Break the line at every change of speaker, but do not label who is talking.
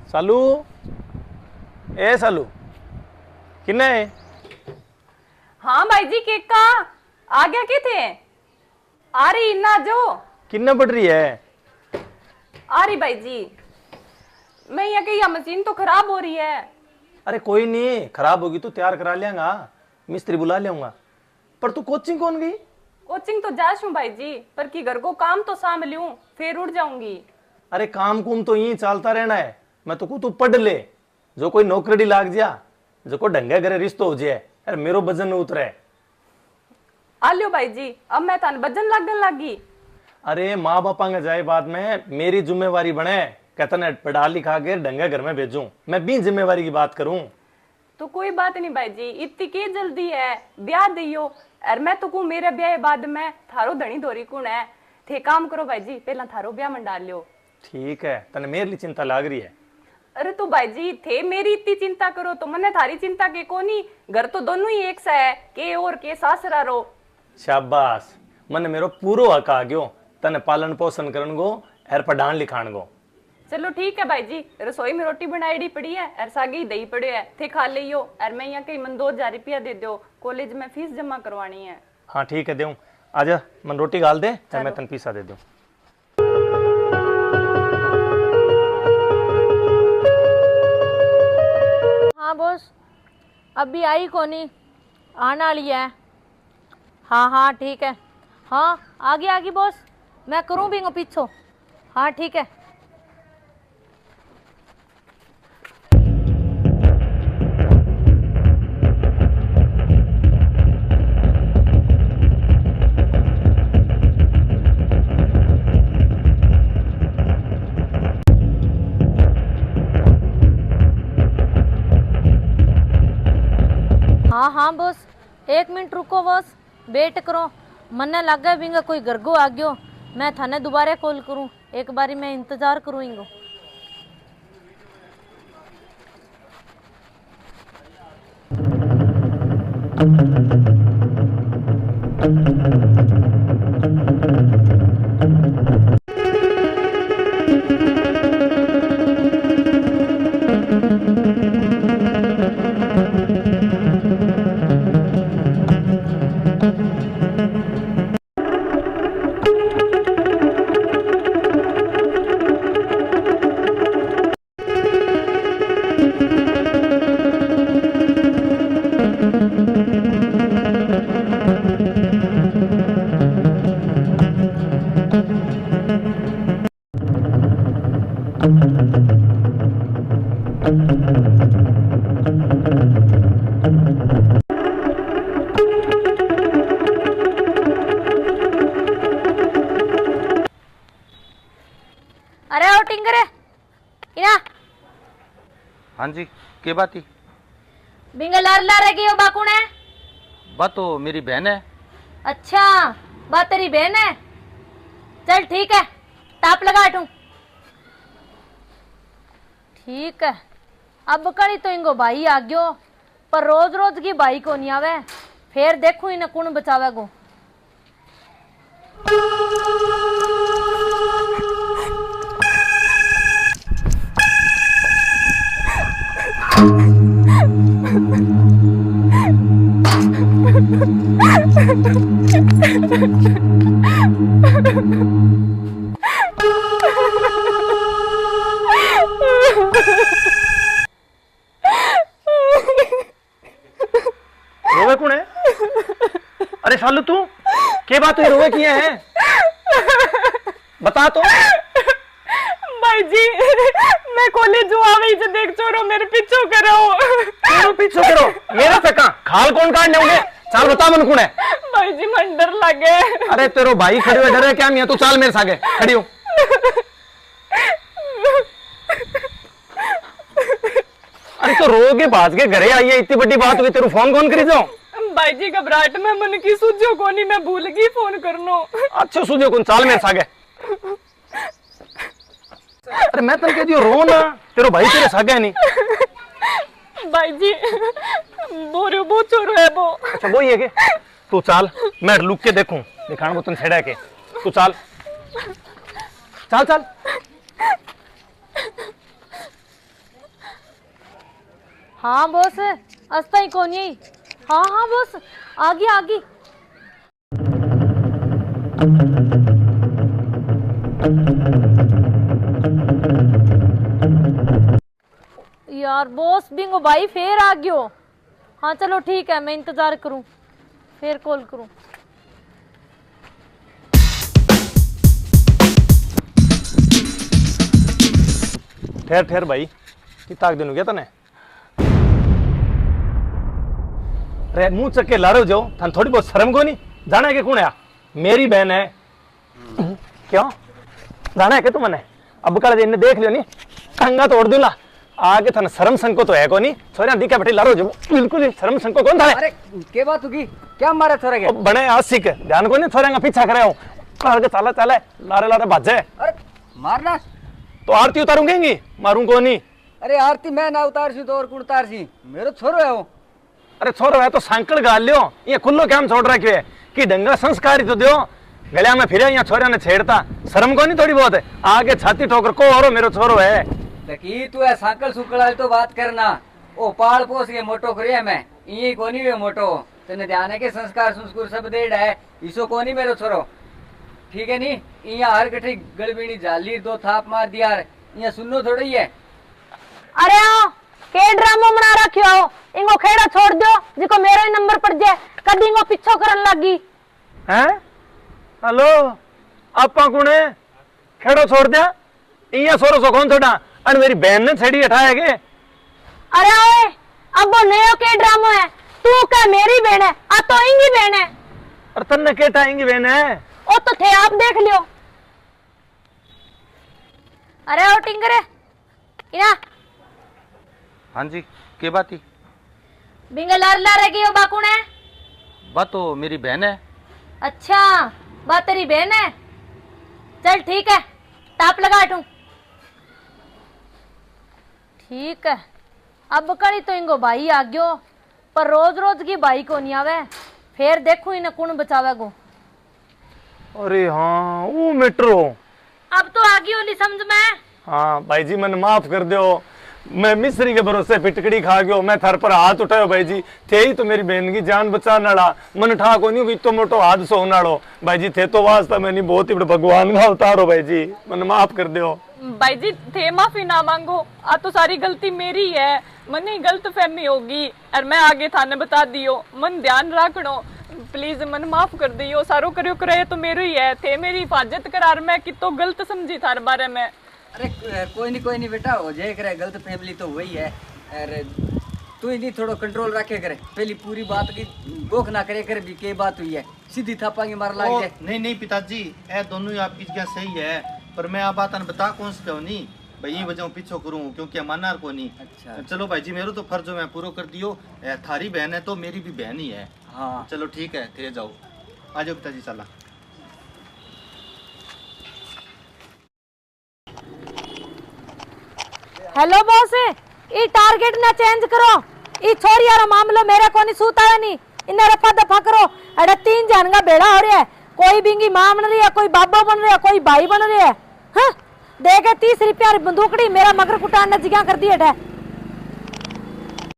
सालू ए सालू किन्ने है?
हाँ भाई जी केक का आ गया के थे आ रही ना जो
किन्ने पड़ रही है?
आ रही भाई जी। मैं यहाँ की यह मशीन तो खराब हो रही है।
अरे कोई नहीं, खराब होगी तो तैयार करा लेंगा, मिस्त्री बुला लेऊंगा। पर तू कोचिंग कौन गई?
कोचिंग तो जा छू भाई जी, पर की घर को काम तो साम लूं फिर उड़ जाऊंगी।
अरे काम कुम तो यही चलता रहना है। मैं तो तू पढ़ ले, जो कोई नौकरी लाग जा, जो को ढंगे घरे रिश्तो हो जाए। अरे मेरो वजन न उतरे।
आ लियो भाई जी, अब मैं तान वजन लगने लगी।
अरे माँ बापा के जाए बाद में मेरी जिम्मेवारी बने, कहता ने पढ़ा लिखा के ढंगे घर में भेजूं, मैं भी जिम्मेवारी की बात करूं।
तो कोई बात नहीं भाई जी, इतनी की जल्दी है, ब्याह दियो। और मैं तो कहूं मेरे ब्याह बाद में थारो धनी धोरी कुण है। थे काम करो भाई जी, पहला थारो ब्याह में डाल लियो।
ठीक है, तने मेरे लिए चिंता लाग रही है।
अरे तो भाई जी थे मेरी इतनी चिंता करो तो मने थारी चिंता के कोनी। घर तो दोनों ही एक सा है, के और के सासरा रो।
शाबाश, मने मेरो पूरो हक आ गयो तने पालन पोषण करन गो और पढ़ान लिखान गो।
चलो ठीक है भाई जी, रसोई में रोटी बनाई पड़ी है और सागे ही दही पड़े है, थे खा लियो। और मैं यहाँ कहीं मन 2000 रुपया दे दो, कॉलेज में फीस जमा करवानी है।
हाँ ठीक है, देऊं। आजा मन रोटी गाल दे, मैं तन पैसा दे दूं।
हाँ बॉस, अभी आई कोनी, आने वाली है। हाँ हाँ ठीक है। हाँ आगे बॉस, मैं करूँ भी पीछो। हाँ ठीक है। हाँ हाँ बॉस, 1 मिनट रुको बॉस, वेट करो। मन्ने लगा बिंगा कोई गरगो आ गयो, मैं थाने दोबारा कॉल करूं। एक बारी मैं इंतजार करूँ इनको। अरे ओ टिंगरे इना।
हाँ जी, के बात ही?
बिंगा लार लार गई हो बाकुण है?
बात तो मेरी बहन है।
अच्छा, बात तेरी बहन है। चल ठीक है, ताप लगा हटूं। ठीक है, अब कड़ी तो इनको भाई आ गयो, पर रोज रोज की भाई को नहीं आवे। फिर देखू इन्हें कौन बचावे गो।
रोवे कौन है? अरे सालू तू के बात हुई, रोवे किए हैं? बता तो।
भाई जी मैं कॉलेज आवे जो देख छोरो मेरे पीछे करो।
पीछे करो मेरा सका खाल कौन काटने होंगे? चाल बता मन कौन है?
भाई जी मन डर लगे।
अरे तेरो भाई खड़े हुए डरे क्या? मियां तू चाल मेरे सागे खड़ी हो। अरे तो रोगे भाज के घरे आई है, इतनी बड़ी बात हुई, तेरू फोन कौन करी जाओ?
भाई जी घबराहट में मन की सूझो कोनी, मैं भूल गई फोन करनो।
अच्छा सूझो कौन, चाल मेरे सागे। अरे मैं तन कह दियो रो ना, तेरो भाई तेरे सागे है नहीं।
भाई जी बोरो वो चोरो है वो।
अच्छा वो ही है के? तू चाल, मैं लुक के देखूं, दिखाना वो तन छेड़ा के। तू चाल चाल चाल।
हाँ बॉस अस्ता ही कोनी। हाँ हाँ बॉस आगी आगी। यार बॉस बिंगो भाई फिर आ गयो। हाँ चलो ठीक है मैं इंतजार करूं फिर कॉल करूं।
ठहर ठहर भाई कि ताक दिन हो गया तने रे मुंह चक्के लारो जाओ थान थोड़ी बहुत शर्म को नहीं जाना है कि कौन है मेरी बहन है क्यों जाना है कि तू मने अब कल इन्हें देख लियो नहीं कंगा तोड़ दूला आगे थाने शर्म संको तो है को नहीं छोरा दिखा बैठे लारो जाओ बिल्कुल ही शर्म संको कौन था
अरे के बात होगी क्या मारे छोरे के
बने आशिक ध्यान को नहीं छोरे का पीछा करे हूं कार के चाला चाले लारे लारे भाजे
अरे मारना
तो आरती उतारूंगी मारूं को नहीं
अरे आरती मैं ना उतार सी तो और कौन उतार सी मेरो छोरो है वो।
अरे छोरो है तो सांकल गाल लियो ये खुल्लो क्या छोड़ रखे है कि ढंगा संस्कार ही तो दियो गलिया में फिरे यहाँ छोरा ने छेड़ता शर्म को नहीं थोड़ी बहुत है आगे छाती ठोकर को और मेरो छोरो है
लकी तू है सांकल सुकल वाली तो बात करना ओ पाल पोस के मोटो करिया मैं ये कोनी वे मोटो तने ध्यान है के संस्कार संस्कुर सब देड़ है इसो कोनी मेरो छोरो ठीक है नी यहाँ हर कठी गड़बीनी जाली दो थाप मार दिया यहाँ सुननो थोड़ी है।
अरे आओ के ड्रामो बना रखियो इनको खेड़ा छोड़ दो जिको मेरा ही नंबर पड़ जाए कदी इनको पीछो करन लगी
हैं हेलो आपा कौन है खेड़ो छोड़ दिया इया सोरो सो कौन छोड़ा अन मेरी बहन ने छेड़ी हटाया के
अरे ओए अब वो नयो के ड्रामो है तू क्या मेरी बहन है आ तो इंगी बहन है
और तन्ने के टाएंगी बहन है
ओ तो थे आप देख लियो। अरे ओ टिंगरे इना
हाँ जी के बात ही
बिंगल लार ला रही हो बाकुण है
बात तो मेरी बहन है।
अच्छा बात तेरी बहन है चल ठीक है ताप लगा हटूं ठीक है अब कड़ी तो इनको भाई आ गयो पर रोज रोज की भाई को नहीं आवे फिर देखू इन्हें कौन बचावेगो।
अरे हाँ वो मेट्रो
अब तो आ गई होली समझ में।
हाँ भाई जी मैंने माफ कर दो मैं मिस्री के भरोसे पिटकड़ी खा गयो मैं थर पर हाथ उठायो भाई जी थे ही तो मेरी बहन की जान बचा नाड़ा मन ठा को नहीं तो मोटो हादसो होनाड़ो भाई जी थे तो वास्ता मैंने बहुत ही बड़े भगवान का अवतारो भाई जी मैंने माफ कर दो
भाई जी थे माफी ना मांगो आ तो सारी गलती मेरी है मनी गलत फहमी होगी और मैं आगे थाने बता दियो मन ध्यान रखनो प्लीज मन माफ कर दियो सारो करियो करे तो मेरो ही है थे मेरी हिफाजत करार मैं कि तो गलत समझी थार बारे में।
अरे कोई नहीं बेटा हो जाए करे गलत फैमिली तो वही है अरे तू इन्हीं थोड़ा कंट्रोल रखे करे पहली पूरी बात की गोख ना करे करे भी के बात हुई है सीधी थापांगी मार लाग जाए।
नहीं नहीं पिताजी ए दोनों ही आपकी जगह सही है पर मैं आप बात बता कौन से हो नहीं भाई वजह पीछो करूँ क्योंकि माना को नहीं।
अच्छा
चलो भाई जी मेरे तो फर्ज मैं पूरा कर दियो थारी बहन है तो मेरी भी बहन ही है।
हाँ
चलो ठीक है थे जाओ आ जाओ पिताजी चला।
हेलो बॉस ई टारगेट ना चेंज करो ई छोरी यार मामलो मेरे को नहीं सूता नहीं इन्हें रफा दफा करो अरे 3 जान का बेड़ा हो रहा है कोई बिंगी मां बन रही है कोई बाबा बन रहा है कोई भाई बन रहा है। हाँ देखे 30 रुपया बंदूकड़ी मेरा मगर कुटान ने जिगा कर दी है।